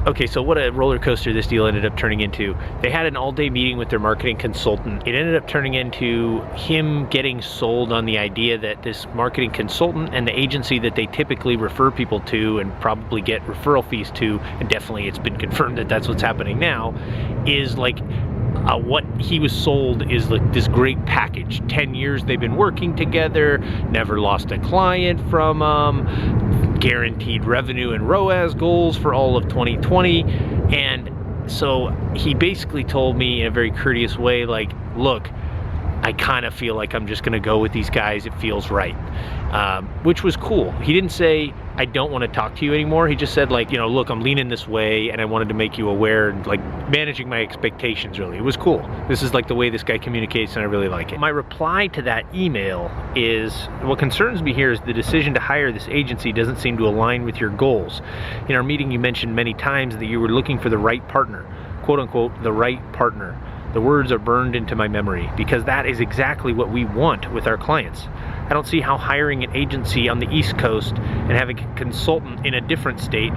Okay, so what a roller coaster this deal ended up turning into. They had an all-day meeting with their marketing consultant. It ended up turning into him getting sold on the idea that this marketing consultant and the agency that they typically refer people to and probably get referral fees to, and definitely it's been confirmed that that's what's happening now, is like what he was sold is like this great package. 10 years they've been working together, never lost a client from guaranteed revenue and ROAS goals for all of 2020. And so he basically told me in a very courteous way, like, look, I kind of feel like I'm just going to go with these guys. It feels right, which was cool. He didn't say, I don't want to talk to you anymore. He just said, like, you know, look, I'm leaning this way and I wanted to make you aware, and like managing my expectations, really. It was cool. This is like the way this guy communicates and I really like it. My reply to that email is, what concerns me here is the decision to hire this agency doesn't seem to align with your goals. In our meeting, you mentioned many times that you were looking for the right partner, quote unquote, the right partner. The words are burned into my memory because that is exactly what we want with our clients. I don't see how hiring an agency on the East Coast and having a consultant in a different state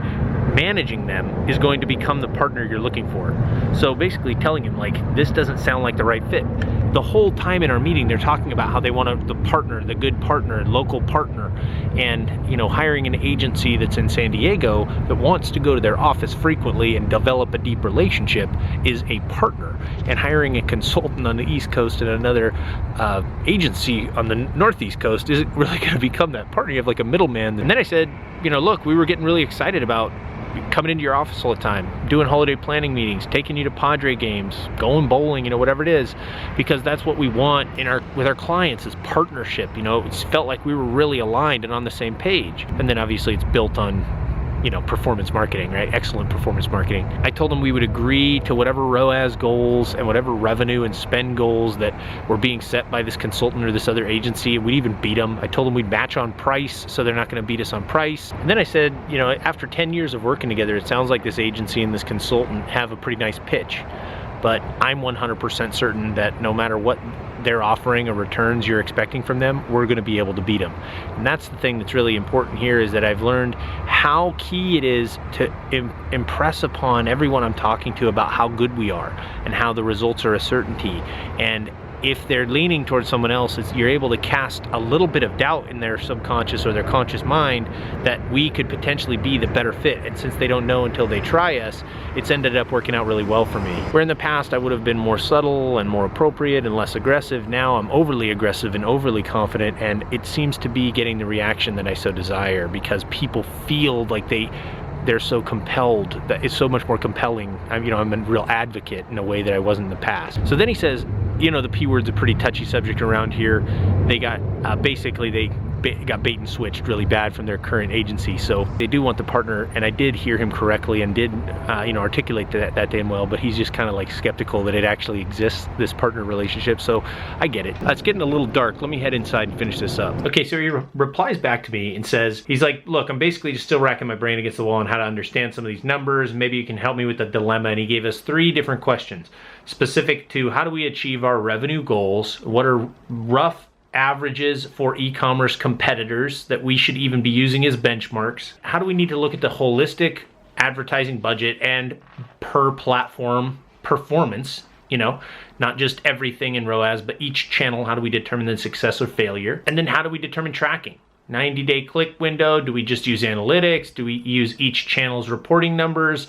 managing them is going to become the partner you're looking for. So basically telling him, like, this doesn't sound like the right fit. The whole time in our meeting, they're talking about how they want the partner, the good partner, local partner, and, you know, hiring an agency that's in San Diego that wants to go to their office frequently and develop a deep relationship is a partner. And hiring a consultant on the East Coast and another agency on the Northeast Coast isn't really going to become that partner. You have like a middleman. And then I said, you know, look, we were getting really excited about coming into your office all the time, doing holiday planning meetings, taking you to Padre games, going bowling, you know, whatever it is, because that's what we want with our clients is partnership. You know, it's felt like we were really aligned and on the same page. And then obviously it's built on, you know, performance marketing, right? Excellent performance marketing. I told them we would agree to whatever ROAS goals and whatever revenue and spend goals that were being set by this consultant or this other agency. We'd even beat them. I told them we'd match on price, so they're not going to beat us on price. And then I said, you know, after 10 years of working together, it sounds like this agency and this consultant have a pretty nice pitch. But I'm 100% certain that no matter what they're offering or returns you're expecting from them, we're going to be able to beat them. And that's the thing that's really important here, is that I've learned how key it is to impress upon everyone I'm talking to about how good we are and how the results are a certainty. And if they're leaning towards someone else, you're able to cast a little bit of doubt in their subconscious or their conscious mind that we could potentially be the better fit. And since they don't know until they try us, it's ended up working out really well for me. Where in the past I would have been more subtle and more appropriate and less aggressive, now I'm overly aggressive and overly confident, and it seems to be getting the reaction that I so desire, because people feel like they're so compelled, that it's so much more compelling. I'm a real advocate in a way that I wasn't in the past. So then he says, you know, the P word's a pretty touchy subject around here. They got, basically they got bait and switched really bad from their current agency. So they do want the partner, and I did hear him correctly and did, articulate that damn well, but he's just kind of like skeptical that it actually exists, this partner relationship. So I get it. It's getting a little dark. Let me head inside and finish this up. Okay, so he replies back to me and says, he's like, look, I'm basically just still racking my brain against the wall on how to understand some of these numbers. Maybe you can help me with the dilemma. And he gave us 3 different questions specific to how do we achieve our revenue goals, what are rough averages for e-commerce competitors that we should even be using as benchmarks, how do we need to look at the holistic advertising budget and per platform performance, you know, not just everything in ROAS, but each channel, how do we determine the success or failure, and then how do we determine tracking? 90-day click window, do we just use analytics, do we use each channel's reporting numbers?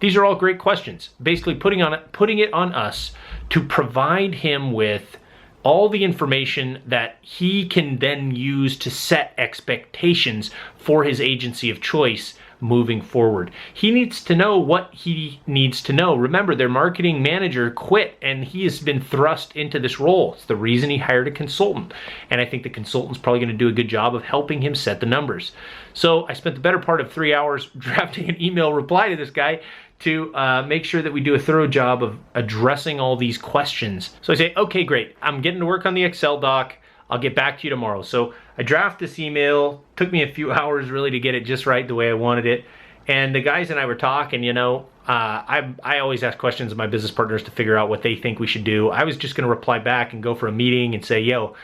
These are all great questions. Basically putting it on us to provide him with all the information that he can then use to set expectations for his agency of choice moving forward. He needs to know what he needs to know. Remember, their marketing manager quit and he has been thrust into this role. It's the reason he hired a consultant. And I think the consultant's probably going to do a good job of helping him set the numbers. So I spent the better part of 3 hours drafting an email reply to this guy to make sure that we do a thorough job of addressing all these questions. So I say, okay, great. I'm getting to work on the Excel doc. I'll get back to you tomorrow. So I draft this email. Took me a few hours really to get it just right the way I wanted it. And the guys and I were talking, you know, I always ask questions of my business partners to figure out what they think we should do. I was just going to reply back and go for a meeting and say, yo,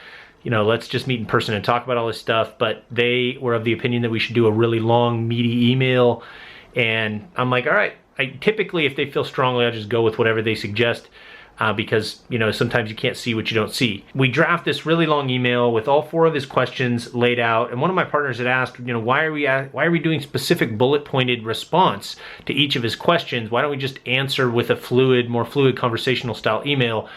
you know, let's just meet in person and talk about all this stuff. But they were of the opinion that we should do a really long, meaty email. And I'm like, all right. Typically, if they feel strongly, I'll just go with whatever they suggest. Because, you know, sometimes you can't see what you don't see. We draft this really long email with all 4 of his questions laid out, and one of my partners had asked, you know, why are we doing specific bullet pointed response to each of his questions? Why don't we just answer with a more fluid conversational style email?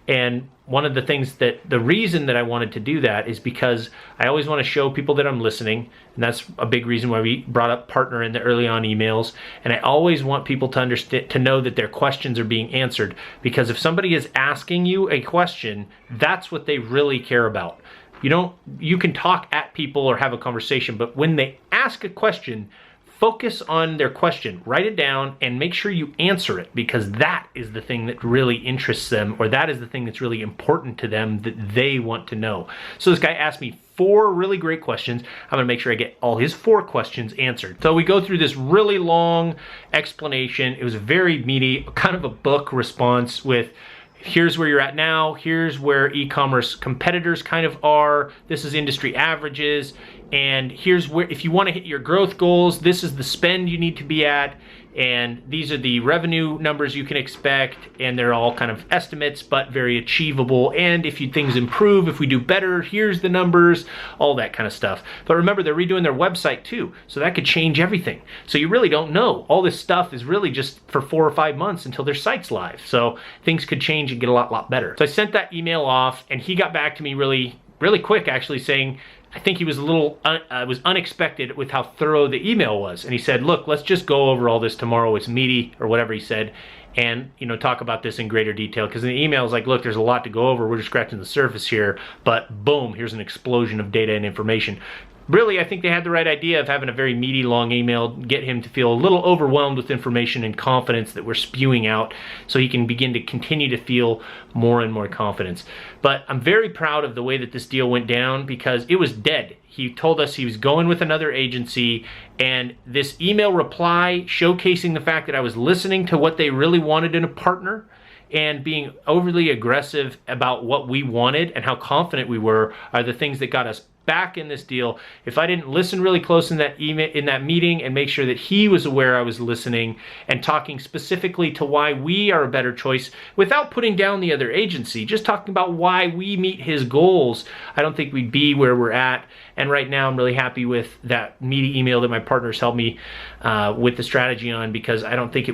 And one of the things the reason that I wanted to do that is because I always want to show people that I'm listening. And that's a big reason why we brought up partner in the early on emails. And I always want people to understand, to know that their questions are being answered. Because if somebody is asking you a question, that's what they really care about. You can talk at people or have a conversation, but when they ask a question, focus on their question, write it down, and make sure you answer it, because that is the thing that really interests them, or that is the thing that's really important to them that they want to know. So this guy asked me 4 really great questions. I'm gonna make sure I get all his 4 questions answered. So we go through this really long explanation. It was very meaty, kind of a book response with, here's where you're at now, here's where e-commerce competitors kind of are, this is industry averages, and here's where, if you want to hit your growth goals, this is the spend you need to be at, and these are the revenue numbers you can expect, and they're all kind of estimates but very achievable, and if things improve, if we do better, here's the numbers, all that kind of stuff. But remember, they're redoing their website too, so that could change everything. So you really don't know. All this stuff is really just for 4 or 5 months until their site's live, so things could change and get a lot better. So I sent that email off, and he got back to me really quick, actually, saying, I think he was was unexpected with how thorough the email was. And he said, look, let's just go over all this tomorrow. It's meaty, or whatever he said, and, you know, talk about this in greater detail. Because in the email is like, look, there's a lot to go over. We're just scratching the surface here, but boom, here's an explosion of data and information. Really, I think they had the right idea of having a very meaty, long email, get him to feel a little overwhelmed with information and confidence that we're spewing out, so he can begin to continue to feel more and more confidence. But I'm very proud of the way that this deal went down, because it was dead. He told us he was going with another agency, and this email reply showcasing the fact that I was listening to what they really wanted in a partner, and being overly aggressive about what we wanted and how confident we were, are the things that got us back in this deal. If I didn't listen really close in that meeting and make sure that he was aware I was listening and talking specifically to why we are a better choice without putting down the other agency, just talking about why we meet his goals, I don't think we'd be where we're at. And right now I'm really happy with that meaty email that my partners helped me with the strategy on, because I don't think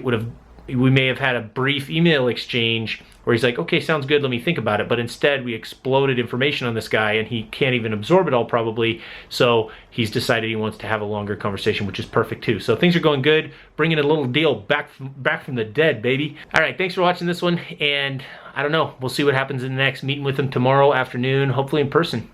we may have had a brief email exchange where he's like, okay, sounds good, let me think about it. But instead, we exploded information on this guy, and he can't even absorb it all probably. So he's decided he wants to have a longer conversation, which is perfect too. So things are going good, bringing a little deal back from the dead, baby. All right, thanks for watching this one. And I don't know, we'll see what happens in the next meeting with him tomorrow afternoon, hopefully in person.